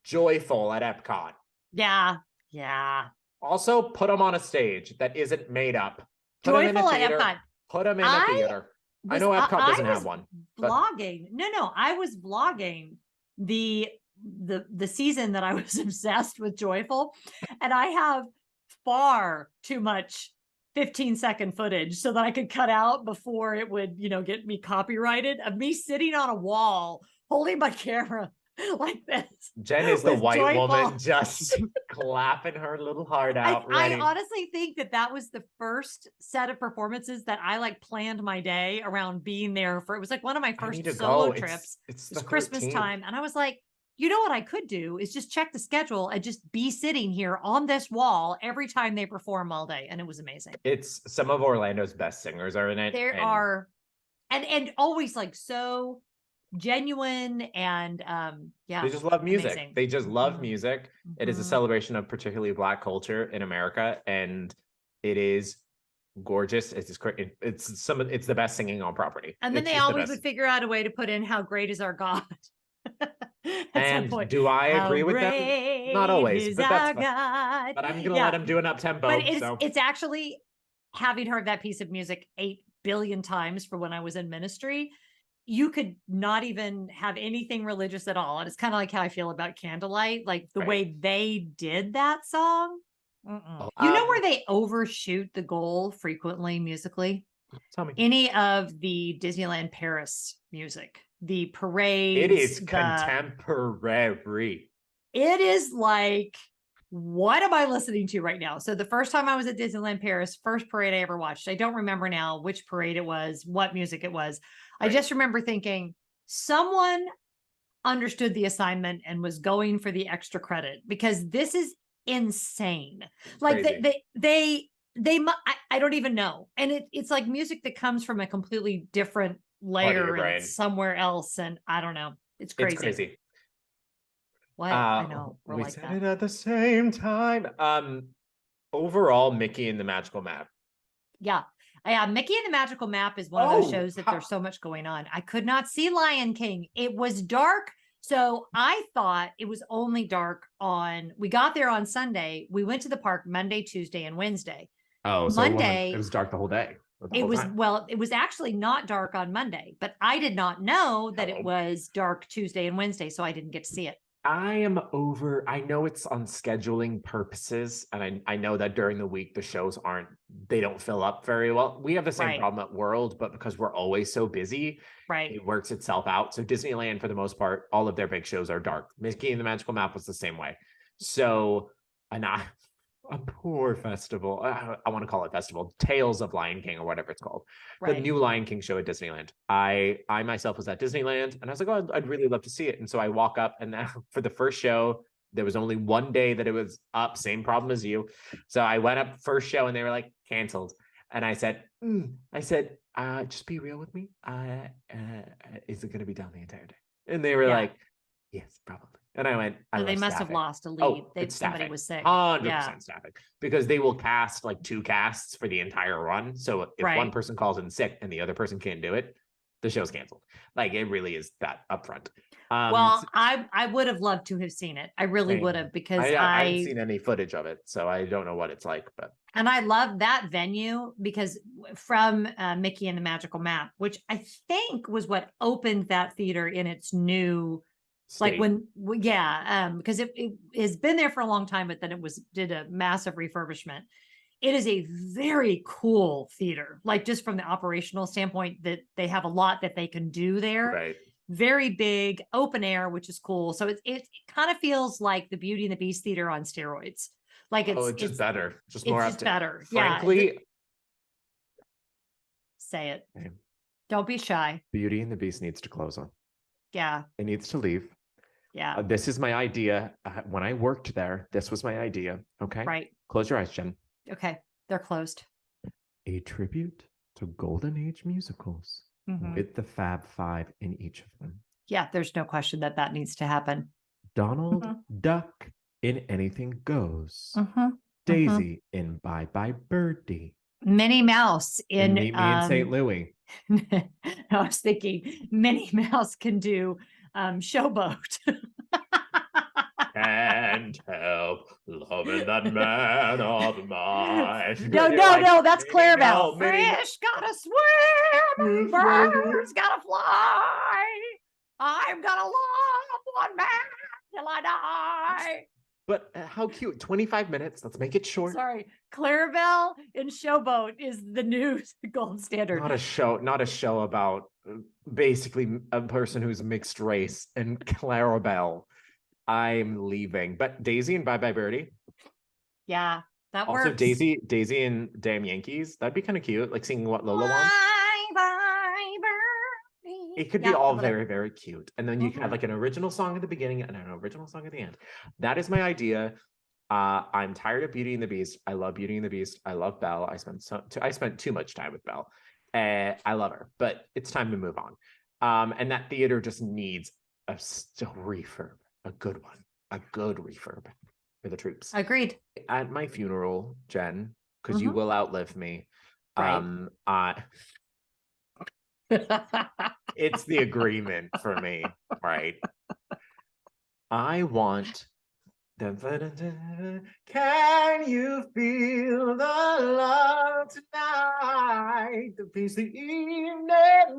Joyful at Epcot. Yeah. Yeah. Also, put them on a stage that isn't made up. Put them in Joyful a at theater. Epcot. Put them in a theater. I know Epcot doesn't have one. But Vlogging. No, I was vlogging the season that I was obsessed with Joyful, and I have far too much 15-second footage so that I could cut out before it would, get me copyrighted of me sitting on a wall holding my camera like this. Jen is the with white Joyful. woman just clapping her little heart out. I honestly think that was the first set of performances that I like planned my day around being there for. It was like one of my first solo trips. It's It was Christmas time. And I was like, you know what I could do is just check the schedule and just be sitting here on this wall every time they perform all day. And it was amazing. It's some of Orlando's best singers are in it. There are, and always like so genuine and they just love music. amazing. They just love music. It is a Mhm. celebration of particularly Black culture in America, and it is gorgeous. It's the best singing on property. And then It's they just the always best. would figure out a way to put in "How great is our God." At some And point. do I agree with them? Not always, Is but that's our fine. God. But I'm gonna Yeah. let them do an up tempo. But So it's actually, having heard that piece of music 8 billion times for when I was in ministry, you could not even have anything religious at all. And it's kind of like how I feel about Candlelight, like the Right. way they did that song. Oh, You know where they overshoot the goal frequently musically? tell me. Any of the Disneyland Paris music, the parades. It is contemporary. It is like, what am I listening to right now? So the first time I was at Disneyland Paris, first parade I ever watched, I don't remember now which parade it was, what music it was. I Right. just remember thinking someone understood the assignment and was going for the extra credit, because this is insane. Like Crazy. I don't even know. And it's like music that comes from a completely different Part of your layer brain. and it's somewhere else. And I don't know. It's crazy. It's crazy. What? I know. We're we like said that. it at the same time. Overall, Mickey and the Magical Map. Yeah. Mickey and the Magical Map is one of those Oh, shows that ha- there's so much going on. I could not see Lion King. It was dark. So I thought it was only dark we got there on Sunday. We went to the park Monday, Tuesday, and Wednesday. Oh, so Monday- it was dark the whole day. It was actually not dark on Monday, but I did not know that it Oh. was dark Tuesday and Wednesday. So I didn't get to see it. I know it's on scheduling purposes, and I know that during the week the shows they don't fill up very well. We have the same Right. problem at World, but because we're always so busy, Right. it works itself out. So Disneyland, for the most part, all of their big shows are dark. Mickey and the Magical Map was the same way. So, a poor festival. I want to call it festival. Tales of Lion King or whatever it's called. Right. The new Lion King show at Disneyland. I myself was at Disneyland, and I was like, oh, I'd really love to see it. And so I walk up, and now for the first show, there was only one day that it was up. Same problem as you. So I went up first show, and they were like, canceled. And I said, just be real with me. Is it going to be down the entire day? And they were Yeah. like, yes, probably. And I went, So they love must staffing. have lost a lead. Oh, Somebody it's staffing. was sick. 100% Yeah. staffing, because they will cast like 2 casts for the entire run. So if Right. one person calls in sick and the other person can't do it, the show's canceled. Like it really is that upfront. Well, I would have loved to have seen it. I really would have, because I haven't seen any footage of it, so I don't know what it's like. But and I love that venue because from Mickey and the Magical Map, which I think was what opened that theater in its new, like state. because it has been there for a long time, but then did a massive refurbishment. It is a very cool theater, like just from the operational standpoint, that they have a lot that they can do there. Right. Very big, open air, which is cool. So it kind of feels like the Beauty and the Beast theater on steroids. Like it's just better, just it's more just better. Frankly, say it. Okay. Don't be shy. Beauty and the Beast needs to close on. Yeah. It needs to leave. Yeah. This is my idea. When I worked there, this was my idea. Okay. Right. Close your eyes, Jen. Okay. They're closed. A tribute to Golden Age musicals with the Fab Five in each of them. Yeah. There's no question that needs to happen. Donald Duck in Anything Goes. Daisy in Bye Bye Birdie. Minnie Mouse in Meet Me in St. Louis. I was thinking Minnie Mouse can do Showboat. Can't help loving that man of mine. No, that's Clarabelle. Minnie. Fish gotta swim, birds gotta fly. I'm gonna love one man till I die. But how cute. 25 minutes. Let's make it short. Sorry. Clarabelle in Showboat is the new gold standard. Not a show about basically a person who's mixed race and Clarabelle. I'm leaving. But Daisy and Bye Bye Birdie. Yeah, that also works. Daisy and Damn Yankees. That'd be kind of cute. Like singing what Lola wants. Bye Bye Birdie. It could be all very, very cute. And then you can have like an original song at the beginning and an original song at the end. That is my idea. I'm tired of Beauty and the Beast. I love Beauty and the Beast. I love Belle. I spent too much time with Belle. I love her, but it's time to move on. And that theater just needs a refurb, a good one, a good refurb for the troops. Agreed. At my funeral, Jen, because you will outlive me. Right. It's the agreement for me, right? I want the can you feel the love tonight? The peace the evening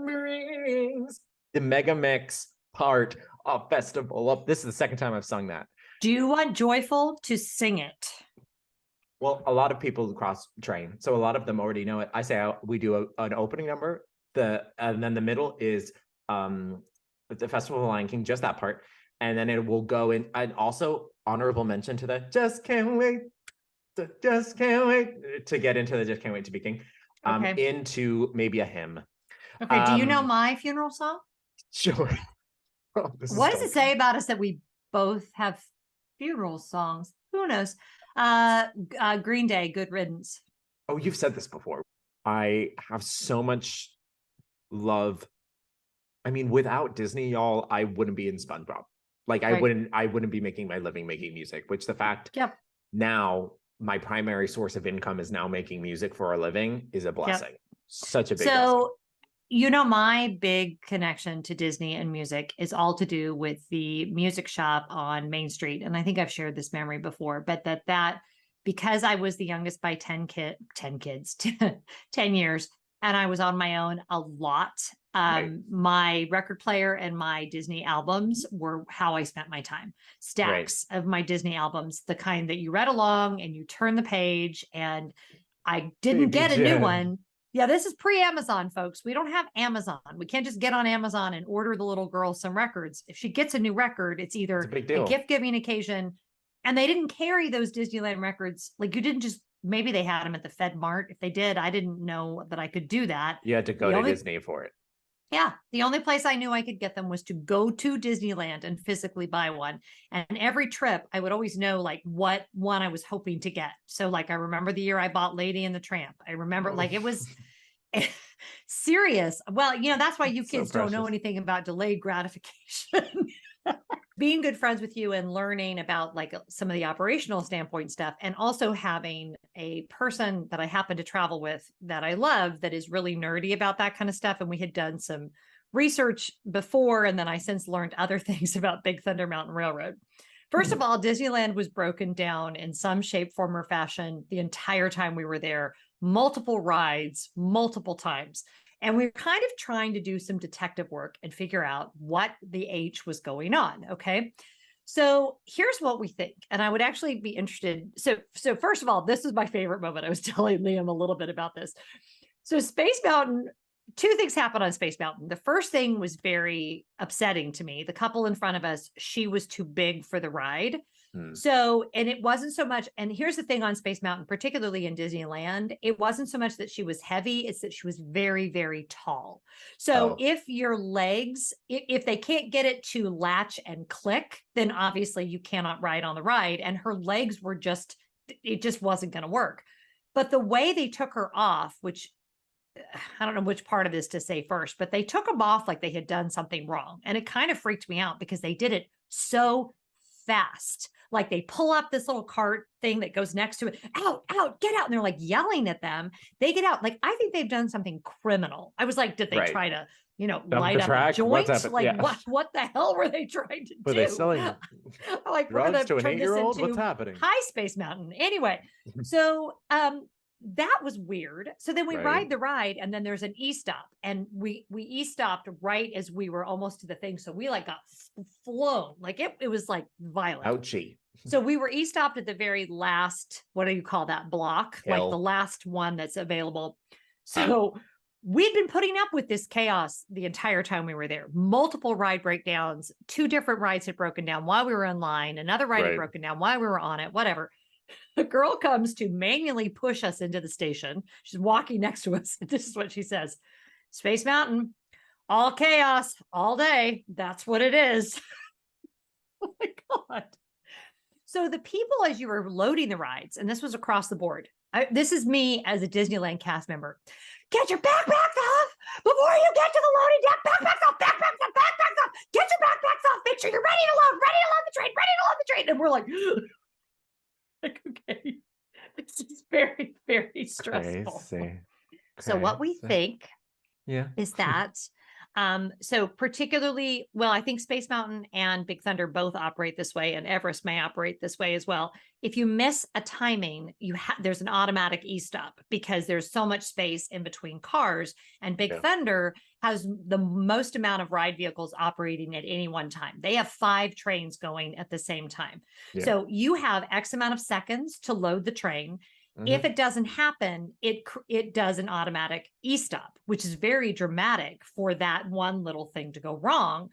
brings. The Mega Mix part of Festival of. This is the second time I've sung that. Do you want Joyful to sing it? Well, a lot of people cross train, so a lot of them already know it. I say we do an opening number. And then the middle is the Festival of the Lion King, just that part, and then it will go in. And also honorable mention to the just can't wait to get into the just can't wait to be king, into maybe a hymn. Okay. Do you know my funeral song? Sure. What does it say about us that we both have funeral songs? Who knows? Green Day, Good Riddance. Oh, you've said this before. I have so much love. I mean, without Disney, y'all, I wouldn't be in SpongeBob. Like I wouldn't be making my living making music, which the fact now my primary source of income is now making music for a living is a blessing. Such a big blessing. You know, my big connection to Disney and music is all to do with the music shop on Main Street. And I think I've shared this memory before, but that because I was the youngest by 10 kids, 10 years, and I was on my own a lot. My record player and my Disney albums were how I spent my time. Stacks of my Disney albums, the kind that you read along and you turn the page, and I didn't get a new one. Yeah, this is pre-Amazon, folks. We don't have Amazon. We can't just get on Amazon and order the little girl some records. If she gets a new record, it's either a gift-giving occasion. And they didn't carry those Disneyland records. Like you didn't just, maybe they had them at the Fed Mart. If they did, I didn't know that I could do that. You had to go to Disney for it. Yeah. The only place I knew I could get them was to go to Disneyland and physically buy one. And every trip, I would always know like what one I was hoping to get. So like, I remember the year I bought Lady and the Tramp. I remember like it was serious. Well, you know, that's why you kids don't know anything about delayed gratification. Being good friends with you and learning about like some of the operational standpoint stuff, and also having a person that I happen to travel with that I love that is really nerdy about that kind of stuff. And we had done some research before, and then I since learned other things about Big Thunder Mountain Railroad. First of all, Disneyland was broken down in some shape, form, or fashion the entire time we were there, multiple rides, multiple times. And we were kind of trying to do some detective work and figure out what the H was going on. Okay. So here's what we think. And I would actually be interested. So first of all, this is my favorite moment. I was telling Liam a little bit about this. So Space Mountain, two things happened on Space Mountain. The first thing was very upsetting to me. The couple in front of us, she was too big for the ride. So, and it wasn't so much, and here's the thing on Space Mountain, particularly in Disneyland, it wasn't so much that she was heavy, it's that she was very, very tall. So if your legs, if they can't get it to latch and click, then obviously you cannot ride on the ride. And her legs were just, it just wasn't going to work. But the way they took her off, which I don't know which part of this to say first, but they took them off like they had done something wrong. And it kind of freaked me out because they did it so fast. Like they pull up this little cart thing that goes next to it, out, get out. And they're like yelling at them. They get out. Like, I think they've done something criminal. I was like, did they try to, light up a joint? Like what the hell were they trying to do? Were they selling like drugs to an 8-year-old? What's happening? High Space Mountain. Anyway, so that was weird. So then we ride the ride, and then there's an e-stop, and we e-stopped right as we were almost to the thing. So we like got flown, like it was like violent. Ouchie. So we were e-stopped at the very last, what do you call that block? Hill. Like the last one that's available. So we'd been putting up with this chaos the entire time we were there. Multiple ride breakdowns, 2 different rides had broken down while we were in line. Another ride had broken down while we were on it, whatever. The girl comes to manually push us into the station. She's walking next to us. This is what she says: Space Mountain, all chaos, all day. That's what it is. Oh my God. So the people, as you were loading the rides, and this was across the board, this is me as a Disneyland cast member. Get your backpacks off before you get to the loading deck. Backpacks off, backpacks off, backpacks off. Get your backpacks off. Make sure you're ready to load the train, ready to load the train. And we're like, okay, this is very, very stressful. Crazy. So what we think is that, so particularly, well, I think Space Mountain and Big Thunder both operate this way, and Everest may operate this way as well. If you miss a timing, there's an automatic e-stop because there's so much space in between cars, and Big Thunder has the most amount of ride vehicles operating at any one time. They have 5 trains going at the same time. So you have X amount of seconds to load the train. If it doesn't happen, it does an automatic e-stop, which is very dramatic for that one little thing to go wrong.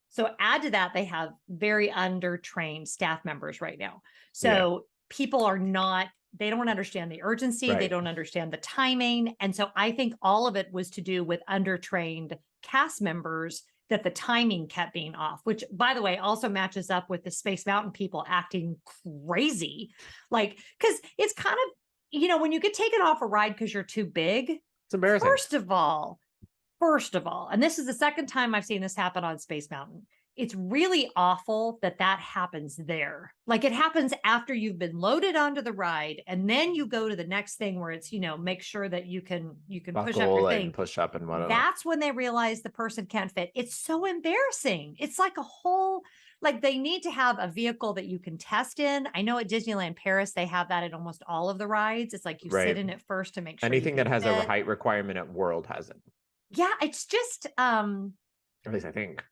So add to that, they have very undertrained staff members right now. So people are not, they don't understand the urgency. They don't understand the timing. And so I think all of it was to do with undertrained cast members, that the timing kept being off, which, by the way, also matches up with the Space Mountain people acting crazy. Like, because it's kind of, when you get taken off a ride because you're too big, it's embarrassing. First of all, and this is the second time I've seen this happen on Space Mountain, it's really awful that happens there. Like, it happens after you've been loaded onto the ride, and then you go to the next thing where it's, make sure that you can push up your thing. Push up and whatever. That's when they realize the person can't fit. It's so embarrassing. It's like a whole, like, they need to have a vehicle that you can test in. I know at Disneyland Paris, they have that at almost all of the rides. It's like you sit in it first to make sure. Anything that has a height requirement at World has it. Yeah, it's just at least I think.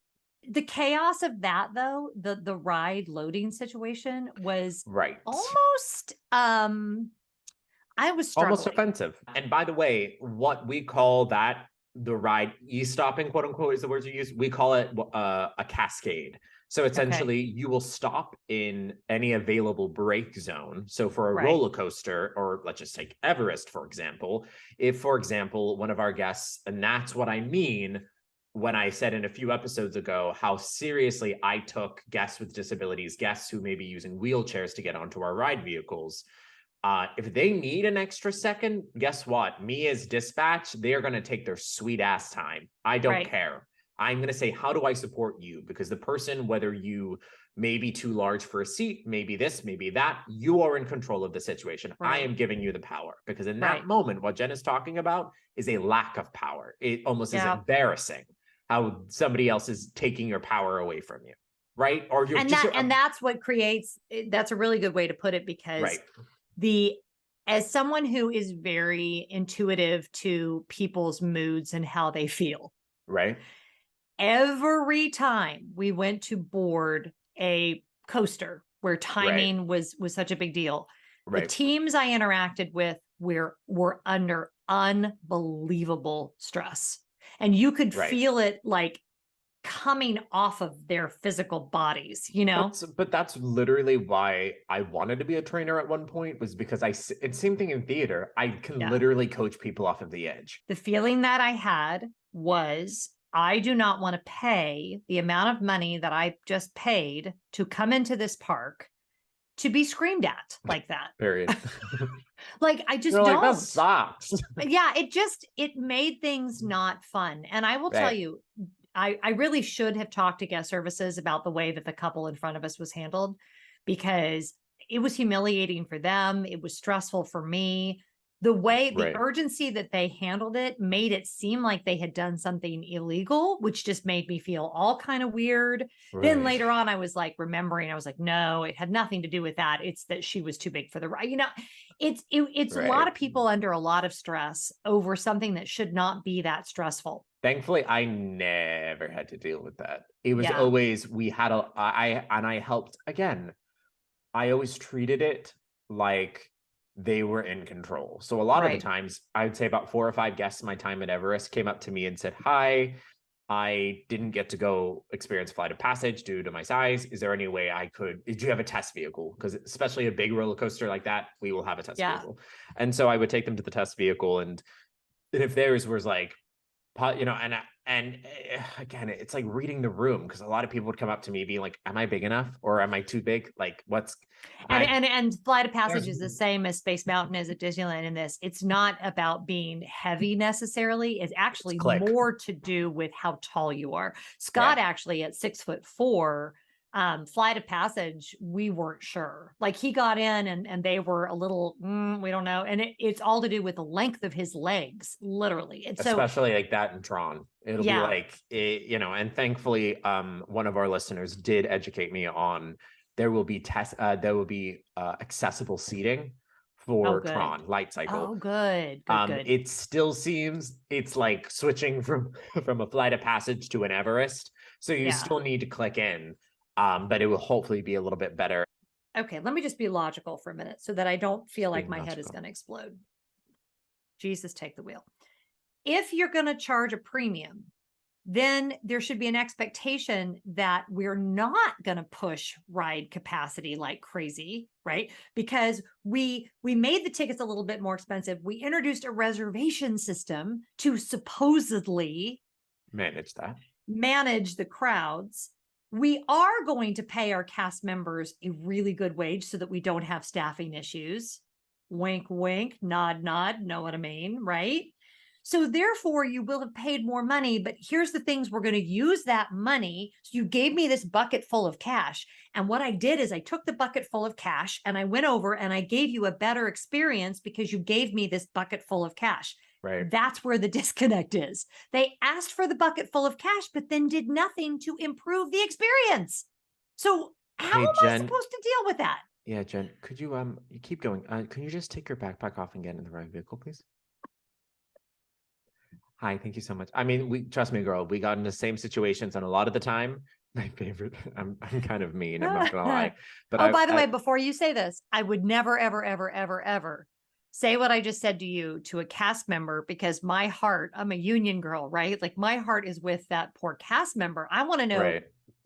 The chaos of that, though, the ride loading situation was almost I was struggling. Almost offensive. And by the way, what we call that, the ride e-stopping, quote unquote, is the words you use. We call it a cascade. So essentially, you will stop in any available brake zone. So for a roller coaster, or let's just take Everest, for example, if, for example, one of our guests, and that's what I mean when I said in a few episodes ago how seriously I took guests with disabilities, guests who may be using wheelchairs to get onto our ride vehicles. If they need an extra second, guess what? Me as dispatch, they are going to take their sweet ass time. I don't care. I'm going to say, how do I support you? Because the person, whether you may be too large for a seat, maybe this, maybe that, you are in control of the situation. I am giving you the power, because in that moment, what Jen is talking about is a lack of power. It almost is embarrassing. how somebody else is taking your power away from you, right? Or you're and that's what creates, that's a really good way to put it, because as someone who is very intuitive to people's moods and how they feel, right? Every time we went to board a coaster where timing was such a big deal, the teams I interacted with were under unbelievable stress, and you could feel it like coming off of their physical bodies, you know? But that's literally why I wanted to be a trainer at one point, was because it's same thing in theater. I can literally coach people off of the edge. The feeling that I had was, I do not want to pay the amount of money that I just paid to come into this park to be screamed at like that. Period. Like, I just You're don't. Like, that sucks. Yeah, it made things not fun. And I will tell you, I really should have talked to guest services about the way that the couple in front of us was handled, because it was humiliating for them. It was stressful for me. The urgency that they handled it made it seem like they had done something illegal, which just made me feel all kind of weird. Then later on, I was like remembering, I was like, no, it had nothing to do with that. It's that she was too big for the ride. You know, it's a lot of people under a lot of stress over something that should not be that stressful. Thankfully, I never had to deal with that. It was always, I helped again. I always treated it like they were in control. So a lot of the times, I would say about 4 or 5 guests my time at Everest came up to me and said, hi, I didn't get to go experience Flight of Passage due to my size. Is there any way I could, did you have a test vehicle? Because especially a big roller coaster like that, we will have a test vehicle. And so I would take them to the test vehicle, and if theirs was like, you know, and again, it's like reading the room, because a lot of people would come up to me being like, am I big enough, or am I too big? Like, what's and Flight of Passage is the same as Space Mountain is at Disneyland in this. It's not about being heavy necessarily. It's actually more to do with how tall you are. Scott actually at 6'4", Flight of Passage, we weren't sure. Like, he got in and they were a little, we don't know. And it's all to do with the length of his legs, literally. And especially like that in Tron. It'll be like, you know, and thankfully, one of our listeners did educate me on, there will be accessible seating for Tron light cycle. Oh, good. It still seems it's like switching from a Flight of Passage to an Everest. So you still need to click in. But it will hopefully be a little bit better. Okay, let me just be logical for a minute so that I don't feel like my head is going to explode. Jesus, take the wheel. If you're going to charge a premium, then there should be an expectation that we're not going to push ride capacity like crazy, right? Because we made the tickets a little bit more expensive. We introduced a reservation system to supposedly manage the crowds. We are going to pay our cast members a really good wage so that we don't have staffing issues. Wink, wink, nod, nod. Know what I mean, right? So therefore, you will have paid more money. But here's the things, we're going to use that money. So you gave me this bucket full of cash. And what I did is I took the bucket full of cash and I went over and I gave you a better experience because you gave me this bucket full of cash. Right. That's where the disconnect is. They asked for the bucket full of cash, but then did nothing to improve the experience. So how am I supposed to deal with that? Yeah, Jen, could you you keep going. Can you just take your backpack off and get in the right vehicle, please? Hi, thank you so much. I mean, trust me, girl, we got in the same situations, and a lot of the time, my favorite, I'm kind of mean, I'm not gonna lie. But by the way, before you say this, I would never, ever, ever, ever, ever say what I just said to you to a cast member, because my heart, I'm a union girl, right? Like, my heart is with that poor cast member. I want to know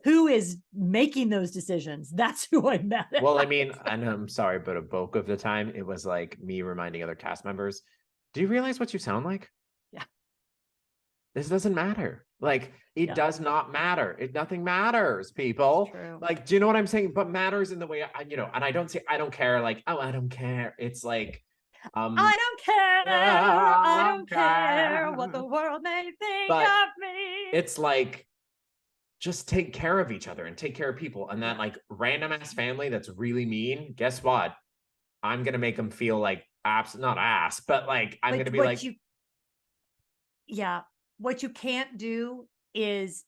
who is making those decisions. That's who I'm mad at. Well, I mean, and I'm sorry, but a bulk of the time, it was like me reminding other cast members, do you realize what you sound like? Yeah. This doesn't matter. Like, it does not matter. Nothing matters, people. Like, do you know what I'm saying? But matters in the way, you know, and I don't say, I don't care. Like, oh, I don't care. It's like, I don't care. I don't care what the world may think of me. It's like, just take care of each other and take care of people. And that like random ass family that's really mean, guess what? I'm going to make them feel like not ass, but like, I'm going to be like, what you can't do is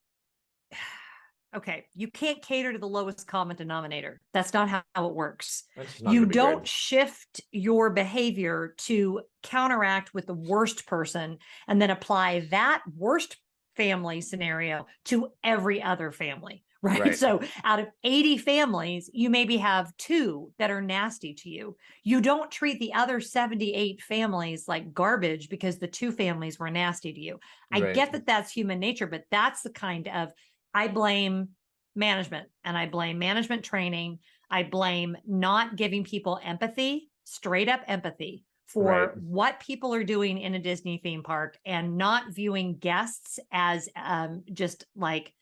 okay, you can't cater to the lowest common denominator. That's not how it works. That's not You gonna be don't good. shift your behavior to counteract with the worst person and then apply that worst family scenario to every other family, right? Right. So out of 80 families, you maybe have 2 that are nasty to you. You don't treat the other 78 families like garbage because the 2 families were nasty to you. I Right. get that that's human nature, but that's the kind of I blame management and I blame management training. I blame not giving people empathy, straight up empathy for Right. what people are doing in a Disney theme park and not viewing guests as just like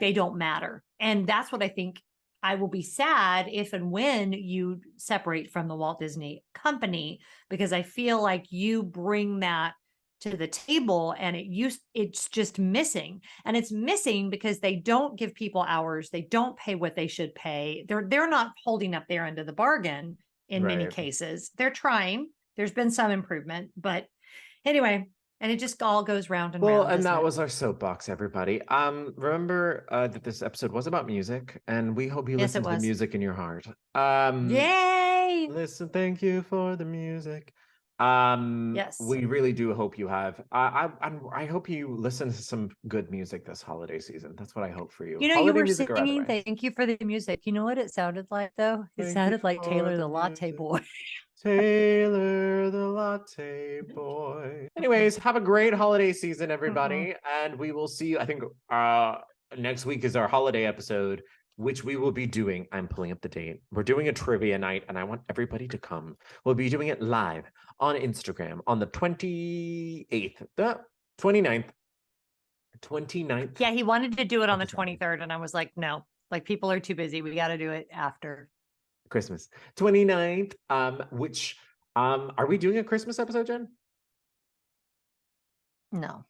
they don't matter. And that's what I think I will be sad if and when you separate from the Walt Disney Company, because I feel like you bring that to the table and it's just missing. And it's missing because they don't give people hours, they don't pay what they should pay. They're not holding up their end of the bargain in many Right. cases. They're trying. There's been some improvement, but anyway, and it just all goes round and Well, round. and doesn't that it? was our soapbox, everybody. Remember that this episode was about music, and we hope you Yes, listen it to the was. music in your heart. Yay! Listen, thank you for the music. Yes. We really do hope you have. I hope you listen to some good music this holiday season. That's what I hope for you. You know, you Holiday were music or singing otherwise. "Thank You for the Music." You know what it sounded like, though? It Thank you sounded like for Taylor the the Latte music. Boy. Taylor the Latte Boy. Anyways, have a great holiday season, everybody. And we will see you. I think next week is our holiday episode, which we will be doing. I'm pulling up the date. We're doing a trivia night, and I want everybody to come. We'll be doing it live on Instagram on the 28th, the 29th. 29th. Yeah, he wanted to do it on the December. 23rd, and I was like, no, like people are too busy. We got to do it after. Christmas 29th. Which are we doing a Christmas episode, Jen? No.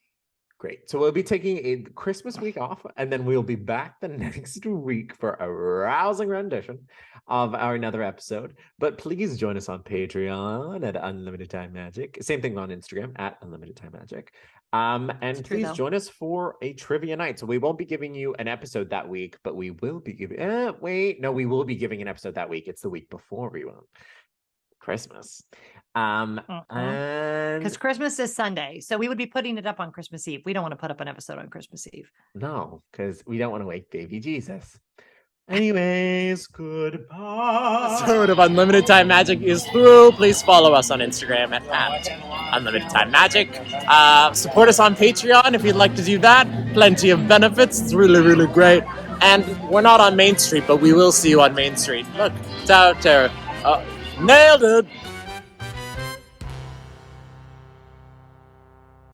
Great. So we'll be taking a Christmas week off, and then we'll be back the next week for a rousing rendition of our another episode. But please join us on Patreon at Unlimited Time Magic. Same thing on Instagram at Unlimited Time Magic. And It's true, please though. join us for a trivia night. So we won't be giving you an episode that week, but we will be giving. We will be giving an episode that week. It's the week before we won't. Christmas. And Because Christmas is Sunday, so we would be putting it up on Christmas Eve. We don't want to put up an episode on Christmas Eve. no, because we don't want to wake baby Jesus. Anyways, goodbye. Episode of Unlimited Time Magic is through. Please follow us on Instagram at Unlimited Time Magic. Support us on Patreon if you'd like to do that. Plenty of benefits. It's really, really great. And we're not on Main Street, but we will see you on Main Street. Look, it's out there. Nailed it.